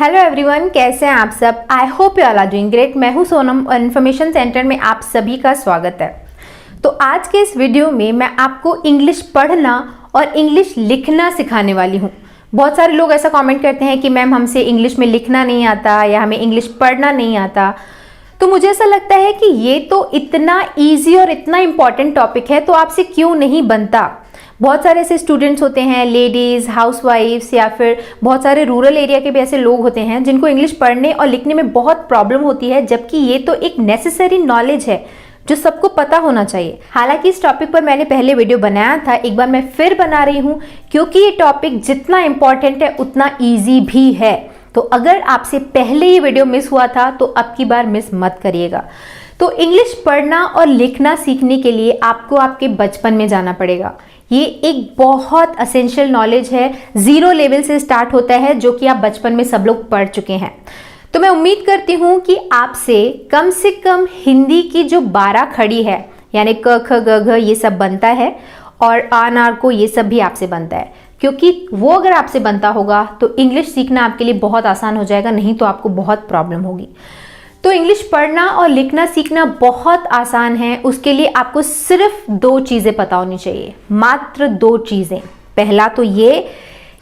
Hello everyone, कैसे हैं आप सब। I hope you all are doing great. मैं हूं सोनम और इन्फॉर्मेशन सेंटर में आप सभी का स्वागत है। तो आज के इस वीडियो में मैं आपको इंग्लिश पढ़ना और इंग्लिश लिखना सिखाने वाली हूं। बहुत सारे लोग ऐसा कमेंट करते हैं कि मैम हमसे इंग्लिश में लिखना नहीं आता या हमें इंग्लिश पढ़ना नहीं आता। तो मुझे ऐसा लगता है कि ये तो इतना ईजी और इतना इम्पॉर्टेंट टॉपिक है, तो आपसे क्यों नहीं बनता। बहुत सारे ऐसे स्टूडेंट्स होते हैं, लेडीज़, हाउसवाइफ्स या फिर बहुत सारे रूरल एरिया के भी ऐसे लोग होते हैं जिनको इंग्लिश पढ़ने और लिखने में बहुत प्रॉब्लम होती है, जबकि ये तो एक नेसेसरी नॉलेज है जो सबको पता होना चाहिए। हालांकि इस टॉपिक पर मैंने पहले वीडियो बनाया था, एक बार मैं फिर बना रही हूँ क्योंकि ये टॉपिक जितना इम्पॉर्टेंट है उतना ईजी भी है। तो अगर आपसे पहले ये वीडियो मिस हुआ था तो अब की बार मिस मत करिएगा। तो इंग्लिश पढ़ना और लिखना सीखने के लिए आपको आपके बचपन में जाना पड़ेगा। ये एक बहुत असेंशियल नॉलेज है, 0 लेवल से स्टार्ट होता है, जो कि आप बचपन में सब लोग पढ़ चुके हैं। तो मैं उम्मीद करती हूँ कि आपसे कम हिंदी की जो 12 खड़ी है, यानी क ख ग घ ये सब बनता है, और आ नार को ये सब भी आपसे बनता है, क्योंकि वो अगर आपसे बनता होगा तो इंग्लिश सीखना आपके लिए बहुत आसान हो जाएगा, नहीं तो आपको बहुत प्रॉब्लम होगी। तो इंग्लिश पढ़ना और लिखना सीखना बहुत आसान है। उसके लिए आपको सिर्फ 2 चीज़ें पता होनी चाहिए, मात्र 2 चीज़ें। पहला तो ये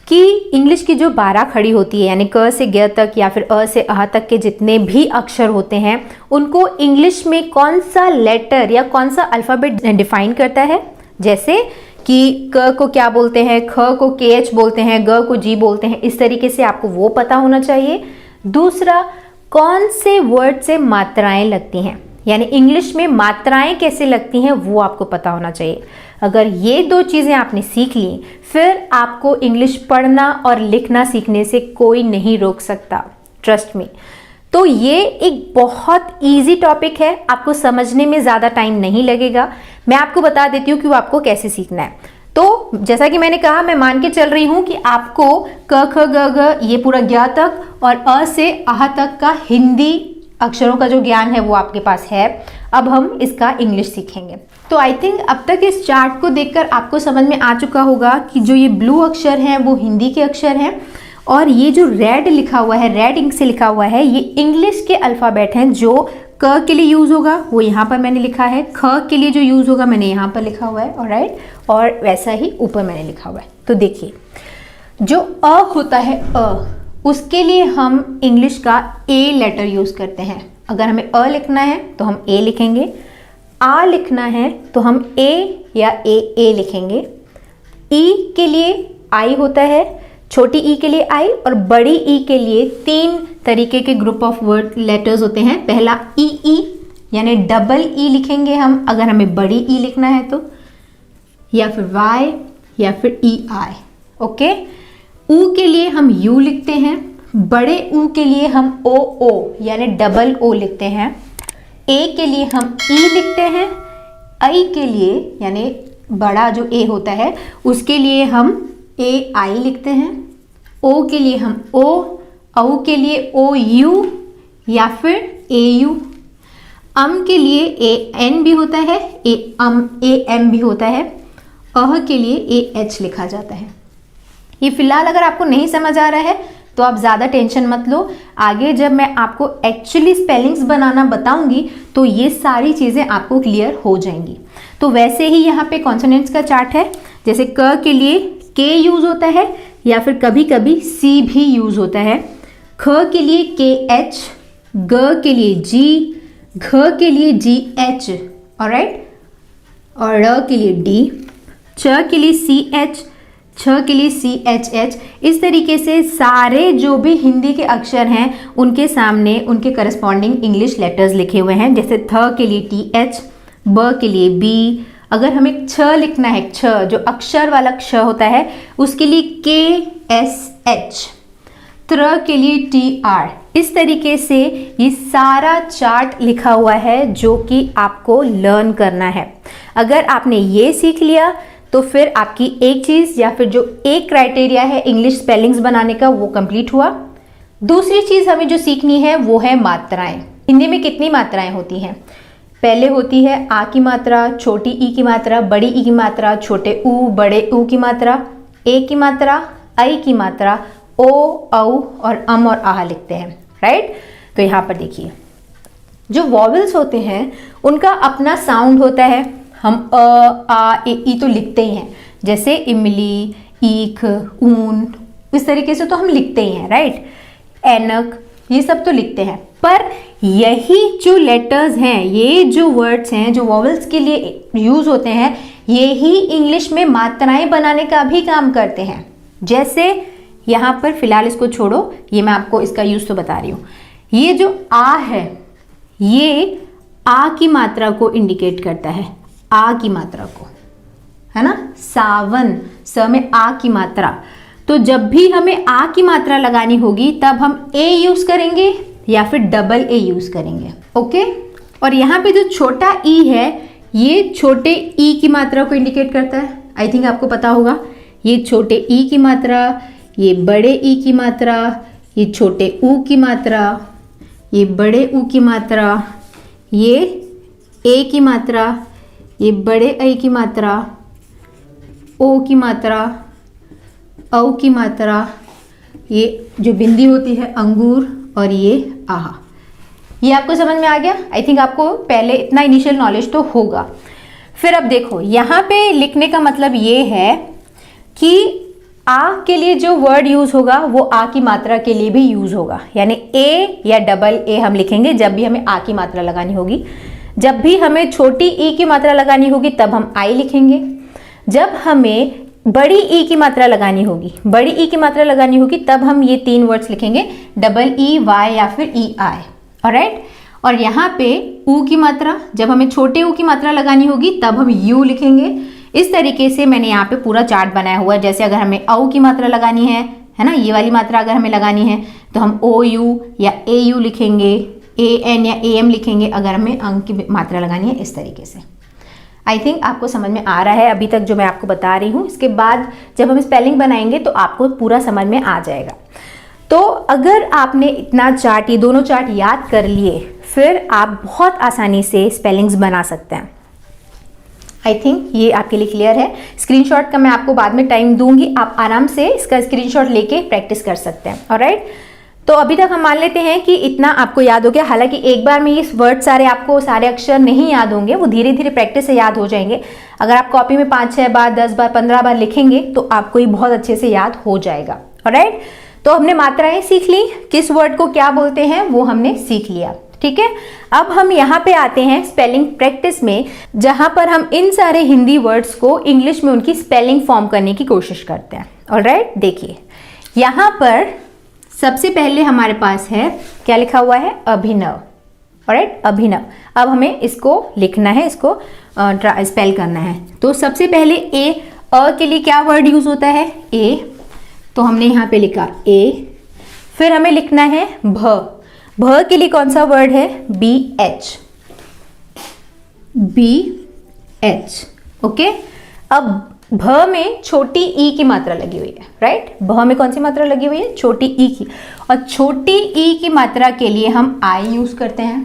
कि इंग्लिश की जो 12 खड़ी होती है, यानी क से ग तक या फिर अ से अह तक के जितने भी अक्षर होते हैं, उनको इंग्लिश में कौन सा लेटर या कौन सा अल्फ़ाबेट डिफाइन करता है। जैसे कि क को क्या बोलते हैं, ख को KH बोलते हैं, ग को G बोलते हैं। इस तरीके से आपको वो पता होना चाहिए। दूसरा, कौन से वर्ड से मात्राएं लगती हैं, यानी इंग्लिश में मात्राएं कैसे लगती हैं वो आपको पता होना चाहिए। अगर ये 2 चीज़ें आपने सीख ली, फिर आपको इंग्लिश पढ़ना और लिखना सीखने से कोई नहीं रोक सकता, ट्रस्ट मी। तो ये एक बहुत इजी टॉपिक है, आपको समझने में ज़्यादा टाइम नहीं लगेगा। मैं आपको बता देती हूँ कि वो आपको कैसे सीखना है। तो जैसा कि मैंने कहा, मैं मान के चल रही हूँ कि आपको क ख ग घ ये पूरा ज्ञ तक और अ से आह तक का हिंदी अक्षरों का जो ज्ञान है वो आपके पास है। अब हम इसका इंग्लिश सीखेंगे। तो आई थिंक अब तक इस चार्ट को देखकर आपको समझ में आ चुका होगा कि जो ये ब्लू अक्षर हैं वो हिंदी के अक्षर हैं, और ये जो रेड लिखा हुआ है, रेड इंक से लिखा हुआ है, ये इंग्लिश के अल्फ़ाबेट हैं। जो क के लिए यूज़ होगा वो यहाँ पर मैंने लिखा है, ख के लिए जो यूज़ होगा मैंने यहाँ पर लिखा हुआ है, ऑलराइट, और वैसा ही ऊपर मैंने लिखा हुआ है। तो देखिए, जो अ होता है अ, उसके लिए हम इंग्लिश का ए लेटर यूज़ करते हैं। अगर हमें अ लिखना है तो हम ए लिखेंगे, आ लिखना है तो हम ए या ए लिखेंगे। ई के लिए आई होता है, छोटी ई के लिए आई, और बड़ी ई के लिए 3 तरीके के ग्रुप ऑफ वर्ड लेटर्स होते हैं। पहला ई यानी डबल ई लिखेंगे हम अगर हमें बड़ी ई लिखना है तो, या फिर वाई, या फिर ई आई। ओके, ऊ के लिए हम यू लिखते हैं, बड़े ऊ के लिए हम ओ यानी डबल ओ लिखते हैं। ए के लिए हम ई लिखते हैं, आई के लिए यानी बड़ा जो ए होता है उसके लिए हम ए आई लिखते हैं, ओ के लिए हम ओ, औ के लिए ओ यू या फिर ए यू, अम के लिए ए एन भी होता है, ए एम भी होता है, अह के लिए ए एच लिखा जाता है। ये फिलहाल अगर आपको नहीं समझ आ रहा है तो आप ज़्यादा टेंशन मत लो, आगे जब मैं आपको एक्चुअली स्पेलिंग्स बनाना बताऊंगी तो ये सारी चीज़ें आपको क्लियर हो जाएंगी। तो वैसे ही यहाँ पे कॉन्सोनेंट्स का चार्ट है। जैसे क के लिए के यूज़ होता है या फिर कभी कभी सी भी यूज़ होता है। ख के लिए के एच, ग के लिए जी, घ के लिए जी एच, ऑलराइट, और ड़ के लिए डी, च के लिए सी एच, छ के लिए सी एच एच। इस तरीके से सारे जो भी हिंदी के अक्षर हैं उनके सामने उनके करस्पॉन्डिंग इंग्लिश लेटर्स लिखे हुए हैं। जैसे थ के लिए टी एच, ब के लिए बी, अगर हमें छ लिखना है, छ जो अक्षर वाला क्ष होता है उसके लिए के एस एच, त्र के लिए टी आर। इस तरीके से ये सारा चार्ट लिखा हुआ है जो कि आपको लर्न करना है। अगर आपने ये सीख लिया तो फिर आपकी एक चीज़ या फिर जो एक क्राइटेरिया है इंग्लिश स्पेलिंग्स बनाने का वो कंप्लीट हुआ। दूसरी चीज़ हमें जो सीखनी है वो है मात्राएं। हिंदी में कितनी मात्राएं होती हैं? पहले होती है आ की मात्रा, छोटी ई की मात्रा, बड़ी ई की मात्रा, छोटे ऊ, बड़े ऊ की मात्रा, ए की मात्रा, आई की मात्रा, ओ, औ और और आह लिखते हैं, राइट। तो यहाँ पर देखिए जो वॉवेल्स होते हैं उनका अपना साउंड होता है। हम आ, ई तो लिखते ही हैं, जैसे इमली, ईख, ऊन, इस तरीके से तो हम लिखते ही हैं, राइट। ऐनक, ये सब तो लिखते हैं। पर यही जो लेटर्स हैं, ये जो वर्ड्स हैं जो वॉवेल्स के लिए यूज होते हैं, ये ही इंग्लिश में मात्राएं बनाने का भी काम करते हैं। जैसे यहाँ पर फिलहाल इसको छोड़ो, ये मैं आपको इसका यूज तो बता रही हूँ। ये जो आ है, ये आ की मात्रा को इंडिकेट करता है, आ की मात्रा को, है ना। सावन, स में आ की मात्रा। तो जब भी हमें आ की मात्रा लगानी होगी तब हम ए यूज करेंगे या फिर डबल ए यूज करेंगे, ओके। और यहाँ पे जो छोटा ई है, ये छोटे ई की मात्रा को इंडिकेट करता है। आई थिंक आपको पता होगा, ये छोटे ई की मात्रा, ये बड़े ई की मात्रा, ये छोटे ऊ की मात्रा, ये बड़े ऊ की मात्रा, ये ए की मात्रा, ये बड़े ए की मात्रा, ओ की मात्रा, औ की मात्रा, ये जो बिंदी होती है अंगूर, और ये आह। ये आपको समझ में आ गया। आई थिंक आपको पहले इतना इनिशियल नॉलेज तो होगा। फिर अब देखो यहाँ पे लिखने का मतलब ये है कि आ के लिए जो वर्ड यूज होगा वो आ की मात्रा के लिए भी यूज होगा, यानी ए या डबल ए हम लिखेंगे जब भी हमें आ की मात्रा लगानी होगी। जब भी हमें छोटी ई की मात्रा लगानी होगी तब हम आई लिखेंगे। जब हमें बड़ी ई की मात्रा लगानी होगी, बड़ी ई की मात्रा लगानी होगी तब हम ये तीन वर्ड्स लिखेंगे, डबल ई वाई या फिर ई आई, ऑलराइट। और यहाँ पे ऊ की मात्रा, जब हमें छोटे ऊ की मात्रा लगानी होगी तब हम यू लिखेंगे। इस तरीके से मैंने यहाँ पे पूरा चार्ट बनाया हुआ है। जैसे अगर हमें औ की मात्रा लगानी है ना, ये वाली मात्रा अगर हमें लगानी है तो हम ओ यू या ए यू लिखेंगे, ए एन या ए एम लिखेंगे अगर हमें अंक की मात्रा लगानी है, इस तरीके से। आई थिंक आपको समझ में आ रहा है अभी तक जो मैं आपको बता रही हूँ। इसके बाद जब हम स्पेलिंग बनाएंगे तो आपको पूरा समझ में आ जाएगा। तो अगर आपने इतना चार्ट, ये दोनों चार्ट याद कर लिए, फिर आप बहुत आसानी से स्पेलिंग्स बना सकते हैं। आई थिंक ये आपके लिए क्लियर है। स्क्रीनशॉट का मैं आपको बाद में टाइम दूंगी, आप आराम से इसका स्क्रीनशॉट लेके प्रैक्टिस कर सकते हैं, ऑलराइट। तो अभी तक हम मान लेते हैं कि इतना आपको याद हो गया। हालांकि एक बार में ये वर्ड सारे आपको, सारे अक्षर नहीं याद होंगे, वो धीरे धीरे प्रैक्टिस से याद हो जाएंगे। अगर आप कॉपी में 5-6 बार, 10 बार, 15 बार लिखेंगे तो आपको ये बहुत अच्छे से याद हो जाएगा, ऑलराइट। तो हमने मात्राएं सीख ली, किस वर्ड को क्या बोलते हैं वो हमने सीख लिया, ठीक है। अब हम यहाँ पे आते हैं स्पेलिंग प्रैक्टिस में, जहां पर हम इन सारे हिंदी वर्ड्स को इंग्लिश में उनकी स्पेलिंग फॉर्म करने की कोशिश करते हैं, ऑलराइट। देखिए यहाँ पर सबसे पहले हमारे पास है, क्या लिखा हुआ है, अभिनव, ऑलराइट, अभिनव। अब हमें इसको लिखना है, इसको स्पेल करना है। तो सबसे पहले ए, अ के लिए क्या वर्ड यूज होता है, ए, तो हमने यहाँ पे लिखा ए। फिर हमें लिखना है भ, भ के लिए कौन सा वर्ड है, B H, B H, okay. अब भ में छोटी ई की मात्रा लगी हुई है, राइट। भ में कौन सी मात्रा लगी हुई है, छोटी ई की। और छोटी ई की मात्रा के लिए हम आई यूज करते हैं,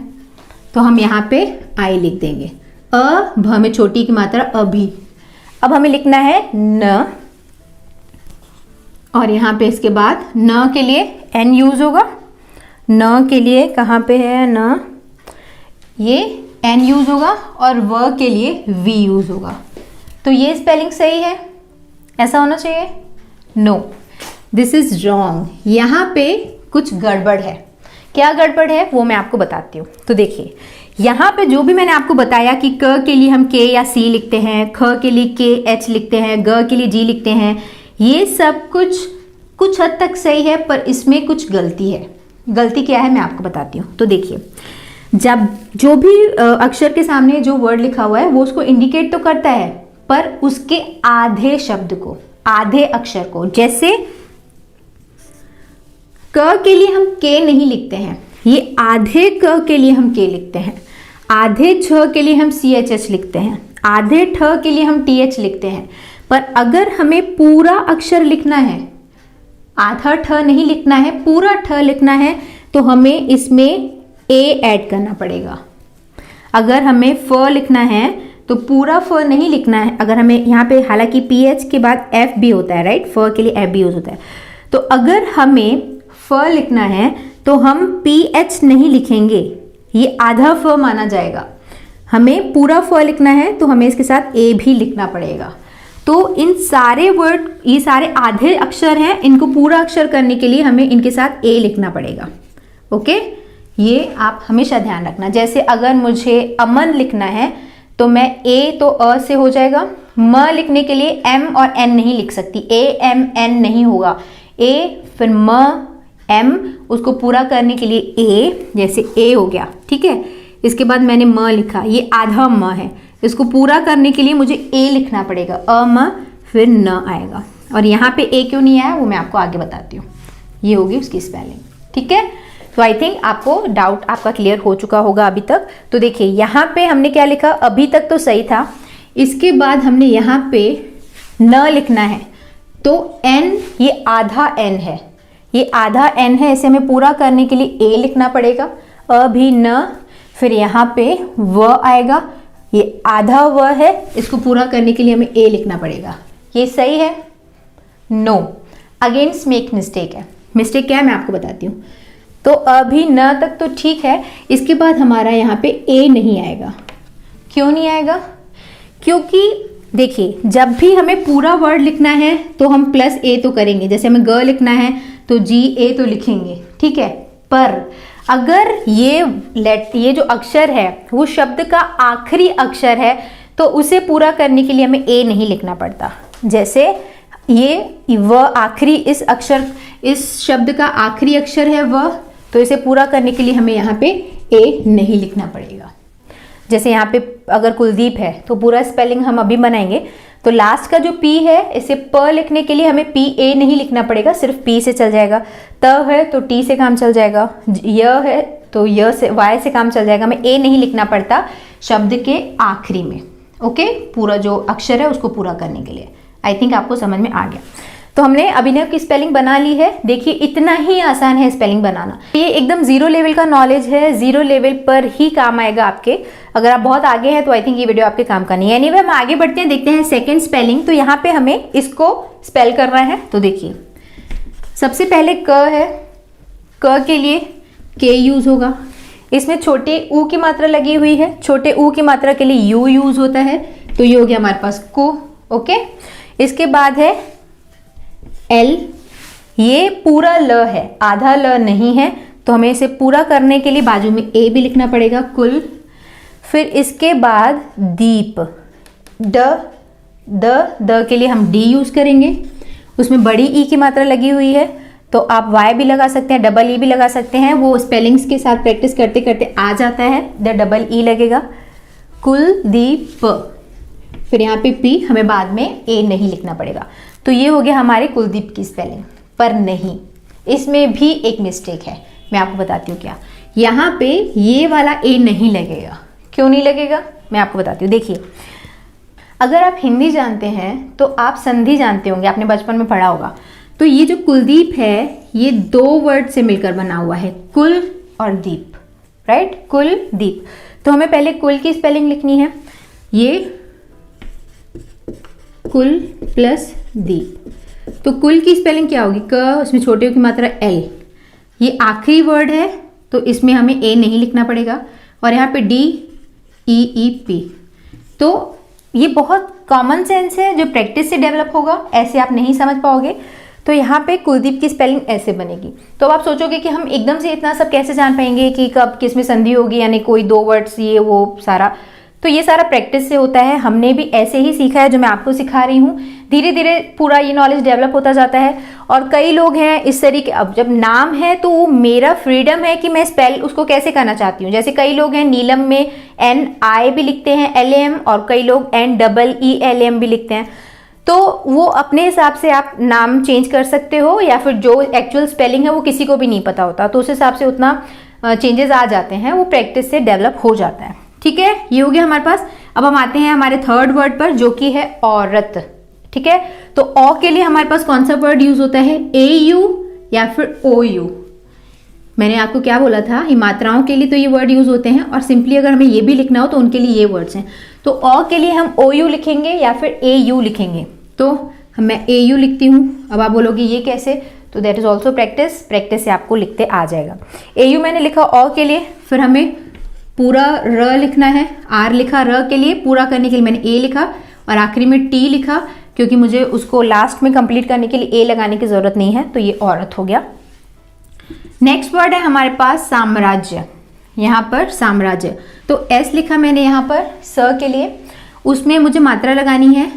तो हम यहाँ पे आई लिख देंगे। अ, भ में छोटी की मात्रा अभी। अब हमें लिखना है न, और यहाँ पे इसके बाद न के लिए एन यूज होगा। न के लिए कहाँ पे है, न, ये एन यूज होगा, और व के लिए वी यूज होगा। तो ये स्पेलिंग सही है, ऐसा होना चाहिए, नो, दिस इज रॉन्ग। यहाँ पे कुछ गड़बड़ है। क्या गड़बड़ है वो मैं आपको बताती हूँ। तो देखिए यहाँ पे जो भी मैंने आपको बताया कि क के लिए हम के या सी लिखते हैं, ख के लिए के एच लिखते हैं, ग के लिए जी लिखते हैं, ये सब कुछ हद तक सही है, पर इसमें कुछ गलती है। गलती क्या है मैं आपको बताती हूँ। तो देखिए जब जो भी अक्षर के सामने जो वर्ड लिखा हुआ है वो उसको इंडिकेट तो करता है, पर उसके आधे शब्द को, आधे अक्षर को, जैसे क के लिए हम के नहीं लिखते हैं, ये आधे क के लिए हम के लिखते हैं, आधे छ के लिए हम सी एच एच लिखते हैं, आधे ठ के लिए हम टी एच लिखते हैं। पर अगर हमें पूरा अक्षर लिखना है, आधा ठ नहीं लिखना है, पूरा ठ लिखना है, तो हमें इसमें ए ऐड करना पड़ेगा। अगर हमें फ लिखना है तो पूरा फ नहीं लिखना है। अगर हमें यहाँ पे, हालांकि पी एच के बाद एफ भी होता है, राइट, फ के लिए एफ भी यूज होता है, तो अगर हमें फ लिखना है तो हम PH नहीं लिखेंगे, ये आधा फ माना जाएगा। हमें पूरा फ लिखना है तो हमें इसके साथ ए भी लिखना पड़ेगा। तो इन सारे वर्ड, ये सारे आधे अक्षर हैं, इनको पूरा अक्षर करने के लिए हमें इनके साथ ए लिखना पड़ेगा। ओके, ये आप हमेशा ध्यान रखना। जैसे अगर मुझे अमन लिखना है तो मैं ए तो अ से हो जाएगा, म लिखने के लिए एम और एन नहीं लिख सकती, ए एम एन नहीं होगा, ए फिर म एम, उसको पूरा करने के लिए ए, जैसे ए हो गया, ठीक है। इसके बाद मैंने म लिखा, ये आधा म है, इसको पूरा करने के लिए मुझे ए लिखना पड़ेगा, अ म फिर न आएगा। और यहाँ पे ए क्यों नहीं आया वो मैं आपको आगे बताती हूँ। ये होगी उसकी स्पेलिंग, ठीक है। तो आई थिंक आपको डाउट आपका क्लियर हो चुका होगा अभी तक। तो देखिए यहाँ पे हमने क्या लिखा, अभी तक तो सही था, इसके बाद हमने यहाँ पे न लिखना है, तो एन, ये आधा एन है, ये आधा एन है, इसे हमें पूरा करने के लिए ए लिखना पड़ेगा, अभी न, फिर यहाँ पे व आएगा, ये आधा व है, इसको पूरा करने के लिए हमें ए लिखना पड़ेगा। ये सही है? नो, अगेंस्ट मेक मिस्टेक है। मिस्टेक क्या है मैं आपको बताती हूँ। तो अभी न तक तो ठीक है, इसके बाद हमारा यहाँ पे ए नहीं आएगा। क्यों नहीं आएगा? क्योंकि देखिए जब भी हमें पूरा वर्ड लिखना है तो हम प्लस ए तो करेंगे, जैसे हमें ग लिखना है तो जी ए तो लिखेंगे, ठीक है। पर अगर ये जो अक्षर है वो शब्द का आखिरी अक्षर है तो उसे पूरा करने के लिए हमें ए नहीं लिखना पड़ता। जैसे ये व आखिरी, इस शब्द का आखिरी अक्षर है व, तो इसे पूरा करने के लिए हमें यहाँ पे ए नहीं लिखना पड़ेगा। जैसे यहाँ पे अगर कुलदीप है तो पूरा स्पेलिंग हम अभी बनाएंगे, तो लास्ट का जो पी है इसे प लिखने के लिए हमें पी ए नहीं लिखना पड़ेगा, सिर्फ पी से चल जाएगा। त है तो टी से काम चल जाएगा, य है तो य से, वाई से काम चल जाएगा, हमें ए नहीं लिखना पड़ता शब्द के आखिरी में। ओके, पूरा जो अक्षर है उसको पूरा करने के लिए। आई थिंक आपको समझ में आ गया। तो हमने अभिनव की स्पेलिंग बना ली है। देखिए इतना ही आसान है स्पेलिंग बनाना, ये एकदम जीरो लेवल का नॉलेज है, जीरो लेवल पर ही काम आएगा आपके। अगर आप बहुत आगे हैं तो आई थिंक ये वीडियो आपके काम का नहीं है। एनीवे हम आगे बढ़ते हैं, देखते हैं सेकंड स्पेलिंग। तो यहाँ पे हमें इसको स्पेल करना है। तो देखिए सबसे पहले क है, क के लिए के यूज होगा, इसमें छोटे ऊ की मात्रा लगी हुई है, छोटे ऊ की मात्रा के लिए यू यूज होता है, तो ये हो गया हमारे पास को। ओके, इसके बाद है एल, ये पूरा ल है, आधा ल नहीं है, तो हमें इसे पूरा करने के लिए बाजू में ए भी लिखना पड़ेगा, कुल। फिर इसके बाद दीप, द के लिए हम डी यूज करेंगे, उसमें बड़ी ई की मात्रा लगी हुई है, तो आप वाई भी लगा सकते हैं, डबल ई भी लगा सकते हैं, वो स्पेलिंग्स के साथ प्रैक्टिस करते करते आ जाता है, द डबल ई लगेगा, कुलदीप। फिर यहाँ पे पी, हमें बाद में ए नहीं लिखना पड़ेगा। तो ये हो गया हमारे कुलदीप की स्पेलिंग। पर नहीं, इसमें भी एक मिस्टेक है, मैं आपको बताती हूँ क्या। यहाँ पे ये वाला ए नहीं लगेगा। क्यों नहीं लगेगा मैं आपको बताती हूँ। देखिए अगर आप हिंदी जानते हैं तो आप संधि जानते होंगे, आपने बचपन में पढ़ा होगा। तो ये जो कुलदीप है ये दो वर्ड से मिलकर बना हुआ है, कुल और दीप, राइट, कुलदीप। तो हमें पहले कुल की स्पेलिंग लिखनी है, ये कुल प्लस दीप। तो कुल की स्पेलिंग क्या होगी, क, उसमें छोटे की मात्रा एल, ये आखिरी वर्ड है तो इसमें हमें ए नहीं लिखना पड़ेगा, और यहाँ पे डी ई ई पी। तो ये बहुत कॉमन सेंस है जो प्रैक्टिस से डेवलप होगा, ऐसे आप नहीं समझ पाओगे। तो यहाँ पे कुलदीप की स्पेलिंग ऐसे बनेगी। तो अब आप सोचोगे कि हम एकदम से इतना सब कैसे जान पाएंगे कि कब किस में संधि होगी, यानी कोई दो वर्ड्स ये वो सारा। तो ये सारा प्रैक्टिस से होता है, हमने भी ऐसे ही सीखा है जो मैं आपको सिखा रही हूँ। धीरे धीरे पूरा ये नॉलेज डेवलप होता जाता है। और कई लोग हैं इस तरीके, अब जब नाम है तो वो मेरा फ्रीडम है कि मैं स्पेल उसको कैसे करना चाहती हूँ। जैसे कई लोग हैं नीलम में एन आई भी लिखते हैं LAM, और कई लोग NEELM भी लिखते हैं। तो वो अपने हिसाब से आप नाम चेंज कर सकते हो, या फिर जो एक्चुअल स्पेलिंग है वो किसी को भी नहीं पता होता, तो उस हिसाब से उतना चेंजेस आ जाते हैं, वो प्रैक्टिस से डेवलप हो जाता है। ठीक है, ये हो गया हमारे पास। अब हम आते हैं हमारे थर्ड वर्ड पर जो कि है औरत। ठीक है, तो औ के लिए हमारे पास कौन सा वर्ड यूज होता है, AU या फिर OU। मैंने आपको क्या बोला था, ये मात्राओं के लिए तो ये वर्ड यूज होते हैं, और सिंपली अगर हमें ये भी लिखना हो तो उनके लिए ये वर्ड्स हैं। तो औ के लिए हम OU लिखेंगे या फिर AU लिखेंगे। तो मैं AU लिखती हूँ। अब आप बोलोगे ये कैसे, तो that is also practice, practice से आपको लिखते आ जाएगा। AU मैंने लिखा अ के लिए, फिर हमें पूरा र लिखना है, आर लिखा र के लिए, पूरा करने के लिए मैंने ए लिखा और आखिरी में टी लिखा, क्योंकि मुझे उसको लास्ट में कंप्लीट करने के लिए ए लगाने की जरूरत नहीं है, तो ये औरत हो गया। नेक्स्ट वर्ड है हमारे पास साम्राज्य। यहाँ पर साम्राज्य, तो एस लिखा मैंने यहाँ पर स के लिए, उसमें मुझे मात्रा लगानी है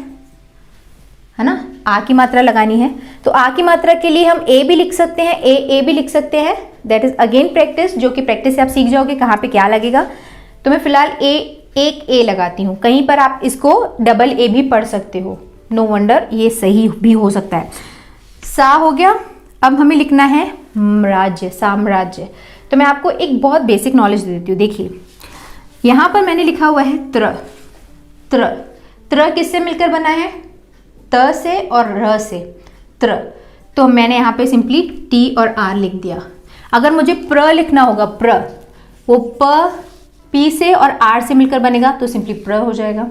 ना, आ की मात्रा लगानी है। तो आ की मात्रा के लिए हम ए भी लिख सकते हैं, ए भी लिख सकते हैं, दैट इज अगेन प्रैक्टिस, जो कि प्रैक्टिस से आप सीख जाओगे कहाँ पे क्या लगेगा। तो मैं फिलहाल एक ए लगाती हूँ, कहीं पर आप इसको डबल ए भी पढ़ सकते हो, नो वंडर ये सही भी हो सकता है। सा हो गया। अब हमें लिखना है राज्य, साम्राज्य। तो मैं आपको एक बहुत बेसिक नॉलेज दे देती हूँ। देखिए यहाँ पर मैंने लिखा हुआ है त्र, त्र, त्र किससे मिलकर बना है, त से और र से, त्र। तो मैंने यहाँ पे सिंपली टी और आर लिख दिया। अगर मुझे प्र लिखना होगा, प्र, वो प पी से और आर से मिलकर बनेगा, तो सिंपली प्र हो जाएगा।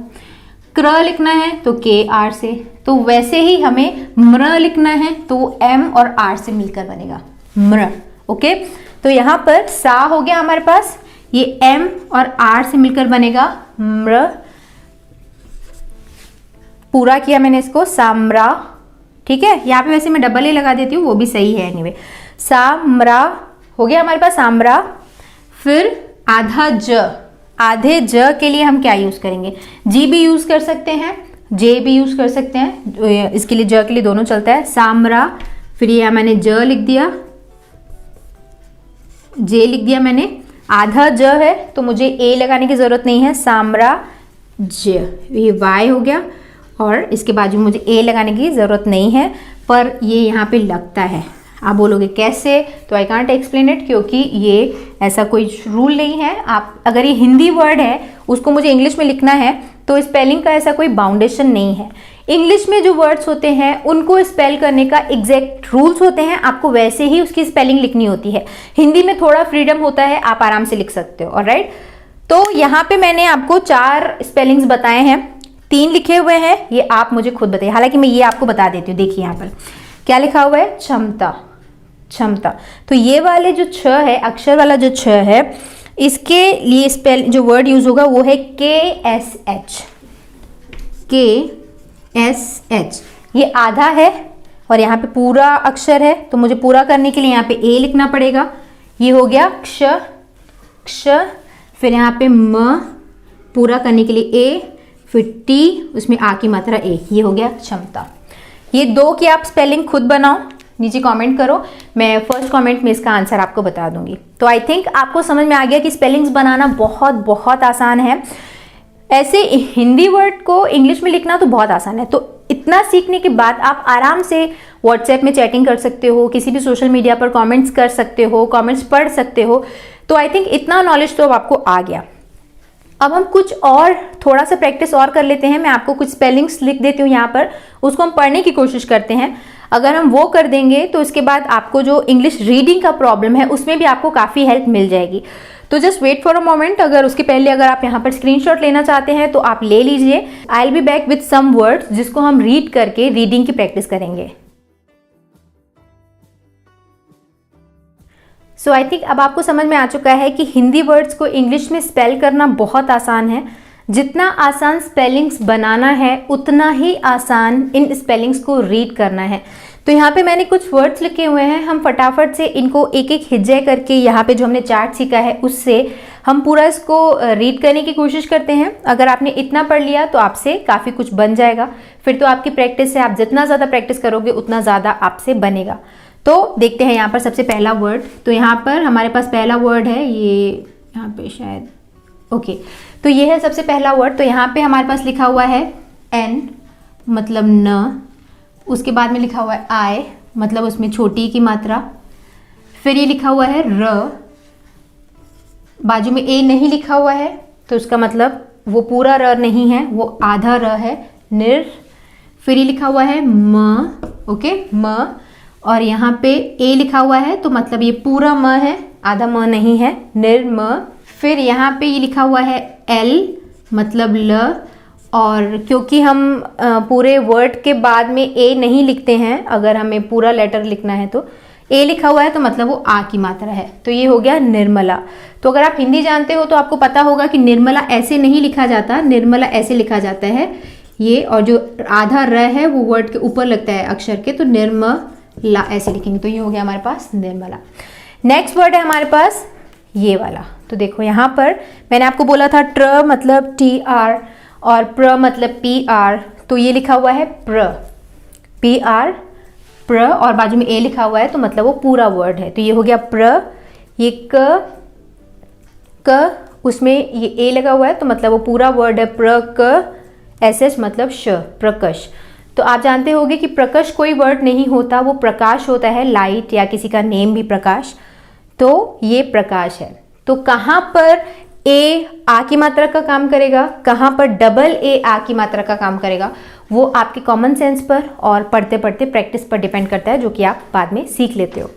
क्र लिखना है तो के आर से, तो वैसे ही हमें म्र लिखना है तो एम और आर से मिलकर बनेगा, म्र। ओके, तो यहाँ पर सा हो गया हमारे पास, ये एम और आर से मिलकर बनेगा म्र। पूरा किया मैंने इसको, साम्रा। ठीक है, यहाँ पे वैसे मैं डबल ए लगा देती हूँ, वो भी सही है एनीवे। साम्रा हो गया हमारे पास, साम्रा। फिर आधा ज, आधे ज के लिए हम क्या यूज करेंगे, जी भी यूज कर सकते हैं, जे भी यूज कर सकते हैं, इसके लिए ज के लिए दोनों चलता है। सामरा, फिर ये मैंने ज लिख दिया, जे लिख दिया मैंने। आधा ज है तो मुझे ए लगाने की जरूरत नहीं है, सामरा ज, ये वाई हो गया, और इसके बाजू में मुझे ए लगाने की ज़रूरत नहीं है, पर ये यहाँ पे लगता है। आप बोलोगे कैसे, तो आई कांट एक्सप्लेन इट, क्योंकि ये ऐसा कोई रूल नहीं है। आप अगर ये हिंदी वर्ड है उसको मुझे इंग्लिश में लिखना है तो स्पेलिंग का ऐसा कोई बाउंडेशन नहीं है। इंग्लिश में जो वर्ड्स होते हैं उनको स्पेल करने का एग्जैक्ट रूल्स होते हैं, आपको वैसे ही उसकी स्पेलिंग लिखनी होती है। हिंदी में थोड़ा फ्रीडम होता है, आप आराम से लिख सकते हो। ऑलराइट, तो यहाँ पे मैंने आपको 4 स्पेलिंग्स बताए हैं, 3 लिखे हुए हैं, ये आप मुझे खुद बताइए। हालांकि मैं ये आपको बता देती हूँ। देखिए यहाँ पर क्या लिखा हुआ है, क्षमता, क्षमता। तो ये वाले जो छ है, अक्षर वाला जो छ है, इसके लिए स्पेल जो वर्ड यूज होगा वो है KSH, KSH। ये आधा है और यहाँ पे पूरा अक्षर है, तो मुझे पूरा करने के लिए यहाँ पे ए लिखना पड़ेगा। ये हो गया क्ष, क्ष। फिर यहाँ पे म, पूरा करने के लिए ए, फिर टी, उसमें आ की मात्रा ए, ये हो गया क्षमता। ये 2 की आप स्पेलिंग खुद बनाओ, नीचे कमेंट करो, मैं फर्स्ट कमेंट में इसका आंसर आपको बता दूंगी। तो आई थिंक आपको समझ में आ गया कि स्पेलिंग्स बनाना बहुत बहुत आसान है। ऐसे हिंदी वर्ड को इंग्लिश में लिखना तो बहुत आसान है। तो इतना सीखने के बाद आप आराम से व्हाट्सएप में चैटिंग कर सकते हो, किसी भी सोशल मीडिया पर कमेंट्स कर सकते हो, कमेंट्स पढ़ सकते हो। तो आई थिंक इतना नॉलेज तो अब आपको आ गया। अब हम कुछ और थोड़ा सा प्रैक्टिस और कर लेते हैं। मैं आपको कुछ स्पेलिंग्स लिख देती हूँ यहाँ पर, उसको हम पढ़ने की कोशिश करते हैं। अगर हम वो कर देंगे तो इसके बाद आपको जो इंग्लिश रीडिंग का प्रॉब्लम है उसमें भी आपको काफ़ी हेल्प मिल जाएगी। तो just wait for a moment. अगर उसके पहले अगर आप यहाँ पर स्क्रीनशॉट लेना चाहते हैं तो आप ले लीजिए। I will be back with some words जिसको हम रीड करके रीडिंग की प्रैक्टिस करेंगे। सो आई थिंक अब आपको समझ में आ चुका है कि हिंदी वर्ड्स को इंग्लिश में स्पेल करना बहुत आसान है। जितना आसान स्पेलिंग्स बनाना है उतना ही आसान इन स्पेलिंग्स को रीड करना है। तो यहाँ पे मैंने कुछ वर्ड्स लिखे हुए हैं, हम फटाफट से इनको एक एक हिज्जे करके यहाँ पे जो हमने चार्ट सीखा है उससे हम पूरा इसको रीड करने की कोशिश करते हैं। अगर आपने इतना पढ़ लिया तो आपसे काफ़ी कुछ बन जाएगा। फिर तो आपकी प्रैक्टिस से, आप जितना ज़्यादा प्रैक्टिस करोगे उतना ज़्यादा आपसे बनेगा। तो देखते हैं यहाँ पर सबसे पहला वर्ड। तो यहाँ पर हमारे पास पहला वर्ड है, ये यहाँ पे शायद ओके। तो ये है सबसे पहला वर्ड। तो यहाँ पे हमारे पास लिखा हुआ है एन, मतलब न। उसके बाद में लिखा हुआ है आई, मतलब उसमें छोटी की मात्रा। फिर ये लिखा हुआ है र, बाजू में ए नहीं लिखा हुआ है तो उसका मतलब वो पूरा र नहीं है, वो आधा र है, निर। फिर ये लिखा हुआ है म, ओके, म। और यहाँ पे ए लिखा हुआ है तो मतलब ये पूरा म है, आधा म नहीं है, निर्म। फिर यहाँ पे ये लिखा हुआ है एल, मतलब ल। और क्योंकि हम पूरे वर्ड के बाद में ए नहीं लिखते हैं, अगर हमें पूरा लेटर लिखना है तो ए लिखा हुआ है तो मतलब वो आ की मात्रा है। तो ये हो गया निर्मला। तो अगर आप हिंदी जानते हो तो आपको पता होगा कि निर्मला ऐसे नहीं लिखा जाता, निर्मला ऐसे लिखा जाता है ये, और जो आधा र है वो वर्ड के ऊपर लगता है अक्षर के, तो निर्मला ऐसे लिखेंगे। तो ये हो गया हमारे पास निर्मला। नेक्स्ट वर्ड है हमारे पास ये वाला। तो देखो यहाँ पर मैंने आपको बोला था ट्र मतलब टी आर और प्र मतलब पी आर, तो ये लिखा हुआ है प्र, पी आर प्र, और बाजू में ए लिखा हुआ है तो मतलब वो पूरा वर्ड है। तो ये हो गया प्र। ये क उसमें ये ए लगा हुआ है तो मतलब वो पूरा वर्ड है प्र क एस एच मतलब श, प्रकश। तो आप जानते होंगे कि प्रकश कोई वर्ड नहीं होता, वो प्रकाश होता है, लाइट, या किसी का नेम भी प्रकाश। तो ये प्रकाश है। तो कहाँ पर ए आ की मात्रा का काम करेगा, कहाँ पर डबल ए आ की मात्रा का काम करेगा, वो आपके कॉमन सेंस पर और पढ़ते पढ़ते प्रैक्टिस पर डिपेंड करता है, जो कि आप बाद में सीख लेते हो।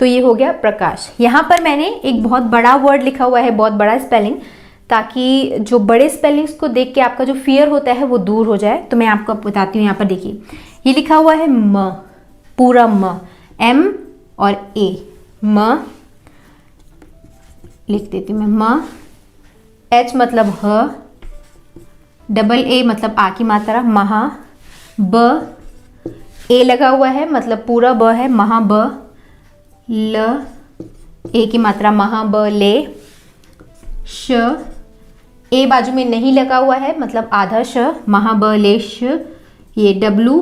तो ये हो गया प्रकाश। यहाँ पर मैंने एक बहुत बड़ा वर्ड लिखा हुआ है, बहुत बड़ा स्पेलिंग, ताकि जो बड़े स्पेलिंग्स को देख के आपका जो फियर होता है वो दूर हो जाए। तो मैं आपको बताती हूँ। यहाँ पर देखिए ये लिखा हुआ है म, पूरा म, एम और ए, म लिख देती हूँ मैं, म, एच मतलब ह, डबल ए मतलब आ की मात्रा, महा, ब, ए लगा हुआ है मतलब पूरा ब है, महा ब, ल, ए की मात्रा महा ब ले, श, ए बाजू में नहीं लगा हुआ है मतलब आधा श, महा ब ले श, ये डब्लू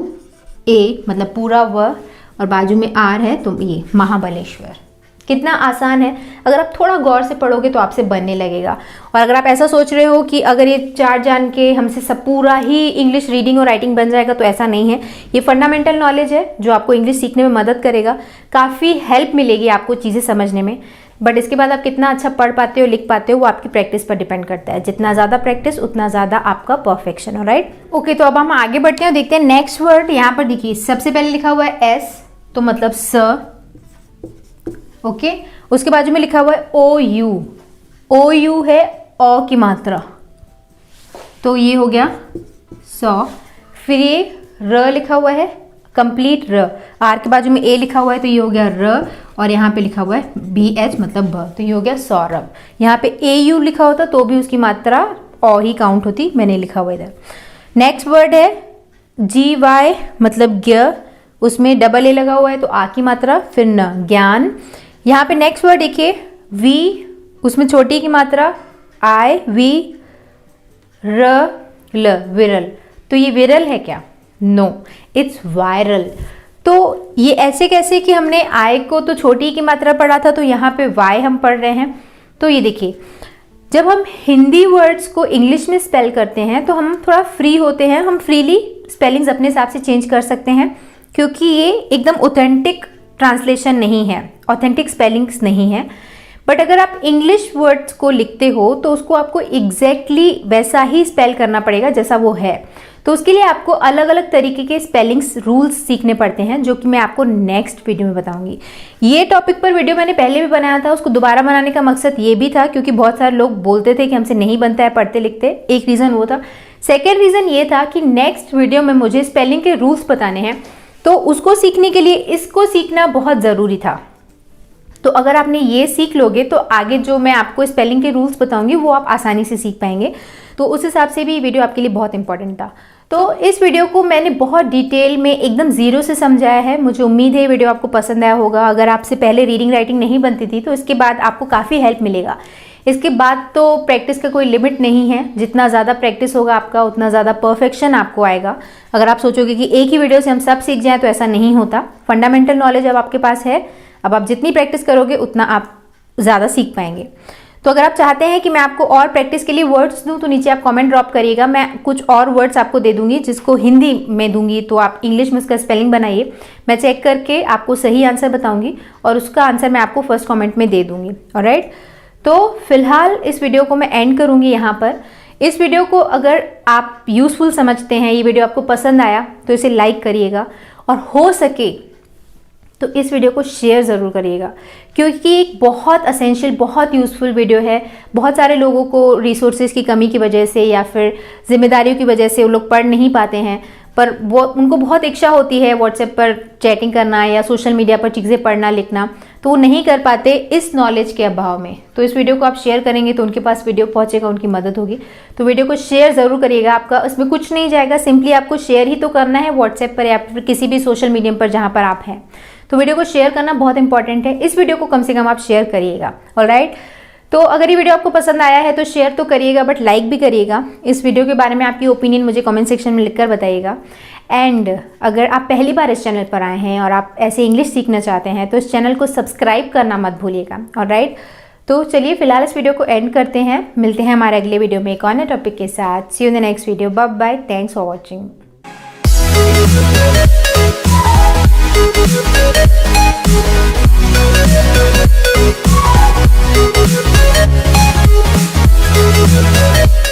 ए मतलब पूरा व, और बाजू में आर है तो ये महाबलेश्वर। कितना आसान है, अगर आप थोड़ा गौर से पढ़ोगे तो आपसे बनने लगेगा। और अगर आप ऐसा सोच रहे हो कि अगर ये चार जान के हमसे सब पूरा ही इंग्लिश रीडिंग और राइटिंग बन जाएगा, तो ऐसा नहीं है। ये फंडामेंटल नॉलेज है जो आपको इंग्लिश सीखने में मदद करेगा, काफ़ी हेल्प मिलेगी आपको चीज़ें समझने में। बट इसके बाद आप कितना अच्छा पढ़ पाते हो, लिख पाते हो, वो आपकी प्रैक्टिस पर डिपेंड करता है। जितना ज़्यादा प्रैक्टिस उतना ज़्यादा आपका परफेक्शन हो, राइट। ओके, तो अब हम आगे बढ़ते हैं और देखते हैं नेक्स्ट वर्ड। यहाँ पर देखिए सबसे पहले लिखा हुआ है एस, तो मतलब स, ओके। उसके बाजू में लिखा हुआ है ओ यू, ओ यू है ओ की मात्रा, तो ये हो गया सौ। फिर ये र लिखा हुआ है कंप्लीट र, आर के बाजू में ए लिखा हुआ है तो ये हो गया र, और यहाँ पे लिखा हुआ है बी एच मतलब ब, तो ये हो गया सौरभ। यहाँ पे ए यू लिखा होता तो भी उसकी मात्रा ओ ही काउंट होती, मैंने लिखा हुआ इधर। नेक्स्ट वर्ड है जी वाई मतलब ज्ञ, उसमें डबल ए लगा हुआ है तो आ की मात्रा, फिर न, ज्ञान। यहाँ पे नेक्स्ट वर्ड देखिए वी, उसमें छोटी की मात्रा आई, वी, र, ल, विरल। तो ये विरल है क्या? No, it's viral. तो ये ऐसे कैसे कि हमने आई को तो छोटी की मात्रा पढ़ा था, तो यहाँ पे वाई हम पढ़ रहे हैं। तो ये देखिए जब हम हिंदी वर्ड्स को इंग्लिश में स्पेल करते हैं तो हम थोड़ा फ्री होते हैं, हम फ्रीली स्पेलिंग्स अपने हिसाब से चेंज कर सकते हैं, क्योंकि ये एकदम ऑथेंटिक ट्रांसलेशन नहीं है, ऑथेंटिक स्पेलिंग्स नहीं है। बट अगर आप इंग्लिश वर्ड्स को लिखते हो तो उसको आपको एग्जैक्टली वैसा ही स्पेल करना पड़ेगा जैसा वो है। तो उसके लिए आपको अलग अलग तरीके के स्पेलिंग्स रूल्स सीखने पड़ते हैं, जो कि मैं आपको नेक्स्ट वीडियो में बताऊंगी। ये टॉपिक पर वीडियो मैंने पहले भी बनाया था, उसको दोबारा बनाने का मकसद ये भी था क्योंकि बहुत सारे लोग बोलते थे कि हमसे नहीं बनता है पढ़ते लिखते, एक रीज़न वो था। सेकेंड रीज़न ये था कि नेक्स्ट वीडियो में मुझे स्पेलिंग के रूल्स बताने हैं, तो उसको सीखने के लिए इसको सीखना बहुत ज़रूरी था। तो अगर आपने ये सीख लोगे तो आगे जो मैं आपको स्पेलिंग के रूल्स बताऊंगी वो आप आसानी से सीख पाएंगे। तो उस हिसाब से भी वीडियो आपके लिए बहुत इंपॉर्टेंट था। तो इस वीडियो को मैंने बहुत डिटेल में एकदम ज़ीरो से समझाया है। मुझे उम्मीद है ये वीडियो आपको पसंद आया होगा। अगर आपसे पहले रीडिंग राइटिंग नहीं बनती थी तो इसके बाद आपको काफ़ी हेल्प मिलेगा। इसके बाद तो प्रैक्टिस का कोई लिमिट नहीं है, जितना ज़्यादा प्रैक्टिस होगा आपका उतना ज़्यादा परफेक्शन आपको आएगा। अगर आप सोचोगे कि एक ही वीडियो से हम सब सीख जाएं तो ऐसा नहीं होता। फंडामेंटल नॉलेज अब आपके पास है, अब आप जितनी प्रैक्टिस करोगे उतना आप ज़्यादा सीख पाएंगे। तो अगर आप चाहते हैं कि मैं आपको और प्रैक्टिस के लिए वर्ड्स दूं तो नीचे आप कमेंट ड्रॉप करिएगा, मैं कुछ और वर्ड्स आपको दे दूंगी जिसको हिंदी में दूंगी, तो आप इंग्लिश में उसका स्पेलिंग बनाइए। मैं चेक करके आपको सही आंसर बताऊंगी और उसका आंसर मैं आपको फर्स्ट कमेंट में दे दूंगी। ऑलराइट, तो फिलहाल इस वीडियो को मैं एंड करूंगी यहाँ पर। इस वीडियो को अगर आप यूजफुल समझते हैं, ये वीडियो आपको पसंद आया तो इसे लाइक करिएगा, और हो सके तो इस वीडियो को शेयर ज़रूर करिएगा, क्योंकि एक बहुत असेंशियल, बहुत यूज़फुल वीडियो है। बहुत सारे लोगों को रिसोर्सेज की कमी की वजह से या फिर जिम्मेदारियों की वजह से वो लोग पढ़ नहीं पाते हैं, पर वो उनको बहुत इच्छा होती है व्हाट्सएप पर चैटिंग करना या सोशल मीडिया पर चीज़ें पढ़ना लिखना, तो वो नहीं कर पाते इस नॉलेज के अभाव में। तो इस वीडियो को आप शेयर करेंगे तो उनके पास वीडियो पहुंचेगा, उनकी मदद होगी। तो वीडियो को शेयर ज़रूर करिएगा। आपका उसमें कुछ नहीं जाएगा, सिंपली आपको शेयर ही तो करना है व्हाट्सएप पर या फिर किसी भी सोशल मीडियम पर जहाँ पर आप हैं। तो वीडियो को शेयर करना बहुत इंपॉर्टेंट है। इस वीडियो को कम से कम आप शेयर करिएगा। ऑलराइट, तो अगर ये वीडियो आपको पसंद आया है तो शेयर तो करिएगा, बट लाइक भी करिएगा। इस वीडियो के बारे में आपकी ओपिनियन मुझे कमेंट सेक्शन में लिखकर बताइएगा। एंड अगर आप पहली बार इस चैनल पर आए हैं और आप ऐसे इंग्लिश सीखना चाहते हैं तो इस चैनल को सब्सक्राइब करना मत भूलिएगा। ऑलराइट, तो चलिए फिलहाल इस वीडियो को एंड करते हैं। मिलते हैं हमारे अगले वीडियो में एक और नए टॉपिक के साथ। See you in the next video. Bye bye, thanks for watching. We'll be right back.